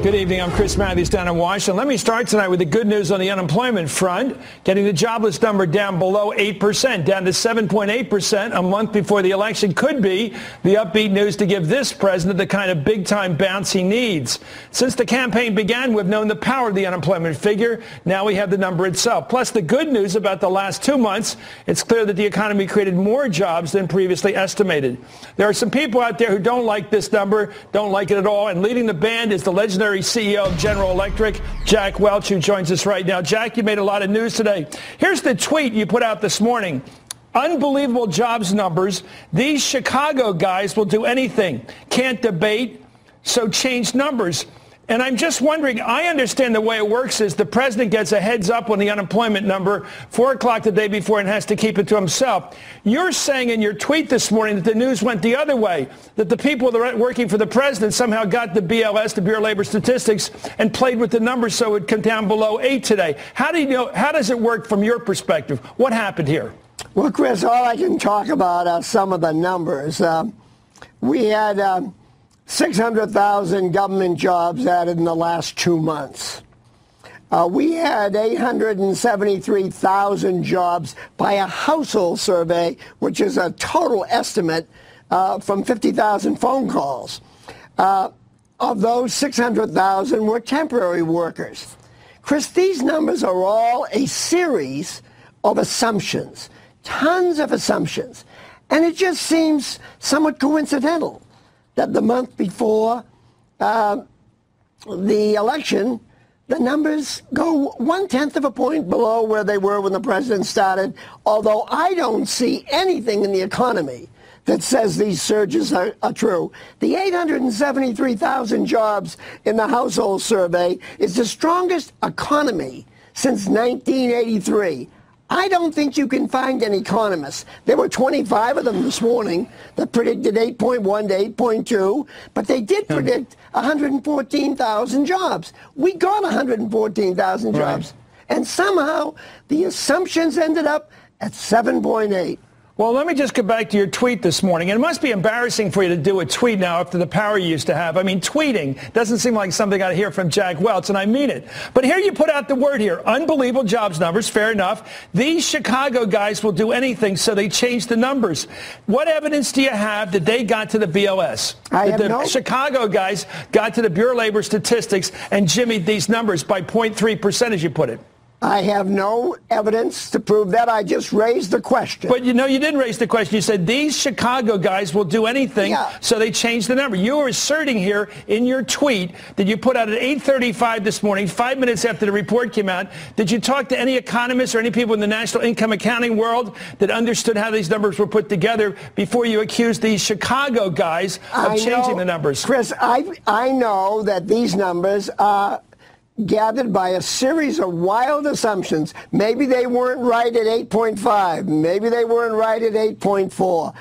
Good evening. I'm Chris Mathews down in Washington. Let me start tonight with the good news on the unemployment front. Getting the jobless number down below 8%, down to 7.8% a month before the election could be the upbeat news to give this president the kind of big-time bounce he needs. Since the campaign began, we've known the power of the unemployment figure. Now we have the number itself. Plus the good news about the last 2 months, it's clear that the economy created more jobs than previously estimated. There are some people out there who don't like this number, don't like it at all, and leading the band is the legendary CEO of General Electric, Jack Welch, who joins us right now. Jack, you made a lot of news today. Here's the tweet you put out this morning. Unbelievable jobs numbers. These Chicago guys will do anything. Can't debate, so change numbers. And I'm just wondering, I understand the way it works is the president gets a heads up on the unemployment number 4 o'clock the day before and has to keep it to himself. You're saying in your tweet this morning that the news went the other way, that the people that are working for the president somehow got the BLS, the Bureau of Labor Statistics, and played with the numbers so it would come down below 8 today. How do you know? How does it work from your perspective? What happened here? Well, Chris, all I can talk about are some of the numbers. We had 600,000 government jobs added in the last 2 months. We had 873,000 jobs by a household survey, which is a total estimate from 50,000 phone calls. Of those, 600,000 were temporary workers. Chris, these numbers are all a series of assumptions, tons of assumptions, and it just seems somewhat coincidental that the month before the election, the numbers go 1/10 of a point below where they were when the president started, although I don't see anything in the economy that says these surges are true. The 873,000 jobs in the household survey is the strongest economy since 1983. I don't think you can find an economist. There were 25 of them this morning that predicted 8.1 to 8.2, but they did predict 114,000 jobs. We got 114,000 jobs, and somehow the assumptions ended up at 7.8. Well, let me just go back to your tweet this morning. And it must be embarrassing for you to do a tweet now after the power you used to have. I mean, tweeting doesn't seem like something I hear from Jack Welch, and I mean it. But here you put out the word here, unbelievable jobs numbers, fair enough. These Chicago guys will do anything, so they changed the numbers. What evidence do you have that they got to the BLS? Chicago guys got to the Bureau of Labor Statistics and jimmied these numbers by 0.3%, as you put it. I have no evidence to prove that. I just raised the question. But you know, you didn't raise the question. You said these Chicago guys will do anything, so they changed the number. You were asserting here in your tweet that you put out at 8:35 this morning, 5 minutes after the report came out. Did you talk to any economists or any people in the national income accounting world that understood how these numbers were put together before you accused these Chicago guys of changing the numbers? Chris, I know that these numbers are gathered by a series of wild assumptions. Maybe they weren't right at 8.5. Maybe they weren't right at 8.4.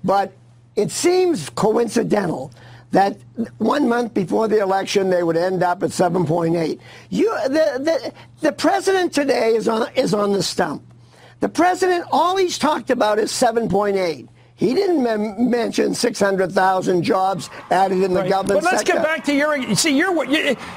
But it seems coincidental that 1 month before the election, they would end up at 7.8. The president today is on the stump. The president, all he's talked about is 7.8. He didn't mention 600,000 jobs added in the government sector. But let's get back to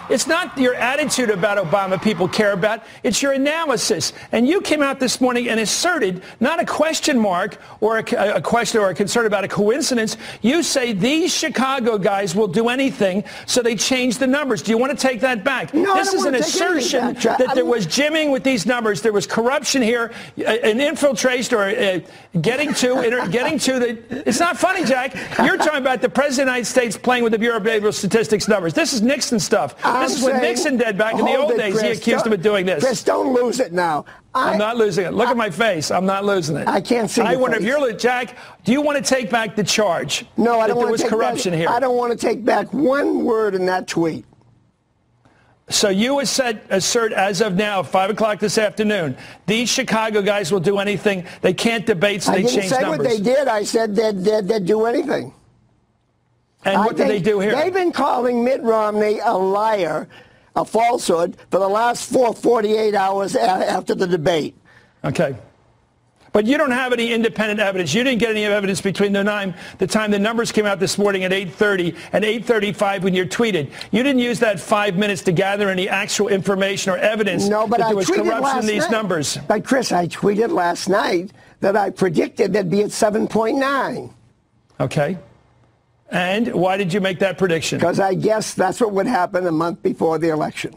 it's not your attitude about Obama people care about. It's your analysis. And you came out this morning and asserted, not a question mark or a question or a concern about a coincidence. You say these Chicago guys will do anything, so they changed the numbers. Do you want to take that back? No, this is an assertion that there was jimming with these numbers. There was corruption here, an infiltration or getting to it's not funny, Jack. You're talking about the President of the United States playing with the Bureau of Labor Statistics numbers. This is Nixon stuff. This is when Nixon did back in the old days. He accused him of doing this. Chris, don't lose it now. I'm not losing it. Look at my face. I'm not losing it. I can't see I wonder if you're, Jack, do you want to take back the charge? No, I don't want to take there was corruption here. I don't want to take back one word in that tweet. So you assert as of now, 5 o'clock this afternoon, these Chicago guys will do anything. They can't debate, so they change numbers. I didn't say what they did. I said they'd do anything. And what did they do here? They've been calling Mitt Romney a liar, a falsehood, for the last 48 hours after the debate. Okay. But you don't have any independent evidence. You didn't get any evidence between the time the numbers came out this morning at 8:30 and 8:35 when you tweeted. You didn't use that 5 minutes to gather any actual information or evidence that there was corruption in these numbers. But Chris, I tweeted last night that I predicted they'd be at 7.9. Okay. And why did you make that prediction? Because I guessed that's what would happen a month before the election.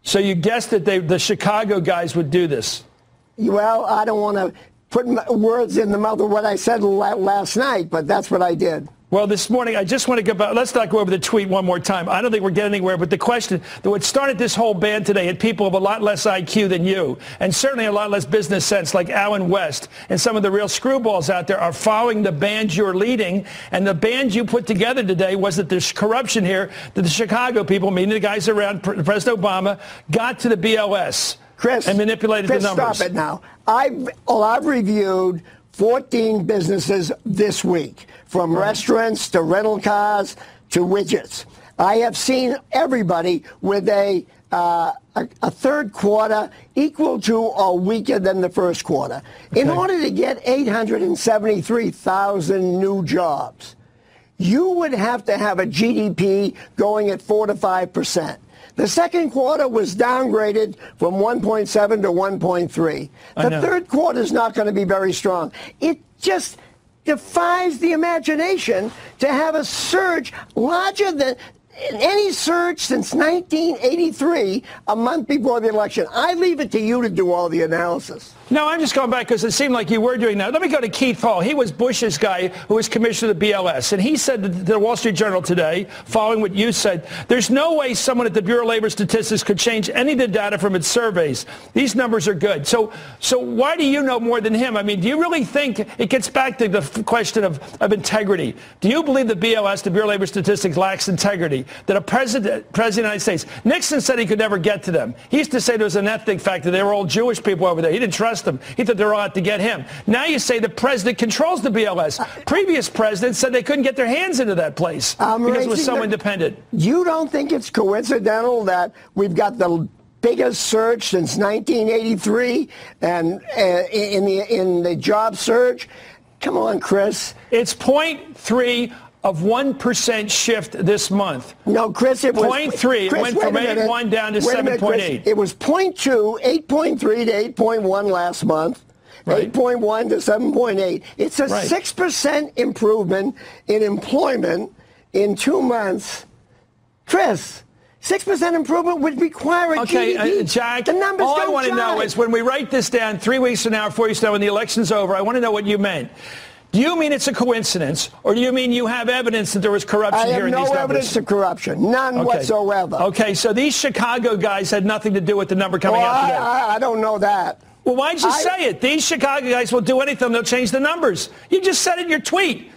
So you guessed that the Chicago guys would do this? Well, I don't want to put words in the mouth of what I said last night, but that's what I did. Well, this morning, I just want to go back. Let's not go over the tweet one more time. I don't think we're getting anywhere. But the question that what started this whole band today had people of a lot less IQ than you, and certainly a lot less business sense, like Alan West, and some of the real screwballs out there are following the band you're leading. And the band you put together today was that there's corruption here, that the Chicago people, meaning the guys around President Obama, got to the BLS and manipulated the numbers. Stop it now. I've reviewed 14 businesses this week, from restaurants to rental cars to widgets. I have seen everybody with a third quarter equal to or weaker than the first quarter. In order to get 873,000 new jobs, you would have to have a GDP going at 4 to 5%. The second quarter was downgraded from 1.7 to 1.3. The third quarter is not going to be very strong. It just defies the imagination to have a surge larger than any surge since 1983, a month before the election. I leave it to you to do all the analysis. No, I'm just going back because it seemed like you were doing that. Let me go to Keith Hall. He was Bush's guy who was commissioner of the BLS. And he said to the Wall Street Journal today, following what you said, there's no way someone at the Bureau of Labor Statistics could change any of the data from its surveys. These numbers are good. So why do you know more than him? I mean, do you really think it gets back to the question of integrity? Do you believe the BLS, the Bureau of Labor Statistics, lacks integrity? That a president of the United States, Nixon said he could never get to them. He used to say there was an ethnic factor. They were all Jewish people over there. He didn't trust them. He thought they were all out to get him. Now you say the president controls the BLS. Previous presidents said they couldn't get their hands into that place because it was so independent. You don't think it's coincidental that we've got the biggest surge since 1983 and in the job surge? Come on, Chris. It's 0.3 of 1% shift this month. No, Chris, it was 0.3. It went from 8.1 down to 7.8. It was 0.2, 8.3 to 8.1 last month. Right. 8.1 to 7.8. It's a 6% improvement in employment in 2 months. Chris, 6% improvement would require a GDP. Jack, the numbers all I don't want to know is when we write this down 3 weeks from now, 4 weeks from now, when the election's over, I want to know what you meant. Do you mean it's a coincidence, or do you mean you have evidence that there was corruption here in these numbers? I have no evidence of corruption, none whatsoever. Okay, so these Chicago guys had nothing to do with the number coming out today. I don't know that. Well, why'd you say it? These Chicago guys will do anything. They'll change the numbers. You just said it in your tweet.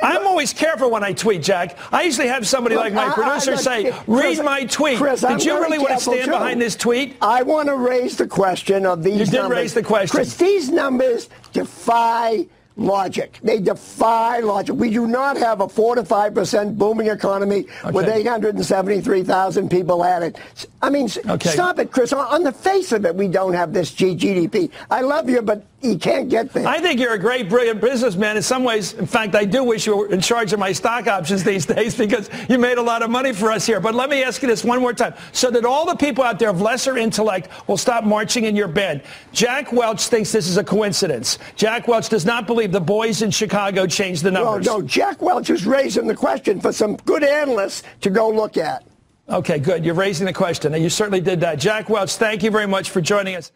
I'm always careful when I tweet, Jack. I usually have somebody like my producer say, read my tweet. Chris, did you really want to stand behind this tweet? I want to raise the question of these numbers. You did raise the question. Chris, these numbers defy logic. They defy logic. We do not have a 4 to 5% booming economy with 873,000 people added. I mean, stop it, Chris. On the face of it, we don't have this GDP. I love you, but you can't get there. I think you're a great, brilliant businessman. In some ways, in fact, I do wish you were in charge of my stock options these days because you made a lot of money for us here. But let me ask you this one more time so that all the people out there of lesser intellect will stop marching in your band. Jack Welch thinks this is a coincidence. Jack Welch does not believe the boys in Chicago changed the numbers. No, Jack Welch is raising the question for some good analysts to go look at. Okay, good. You're raising the question. And you certainly did that. Jack Welch, thank you very much for joining us.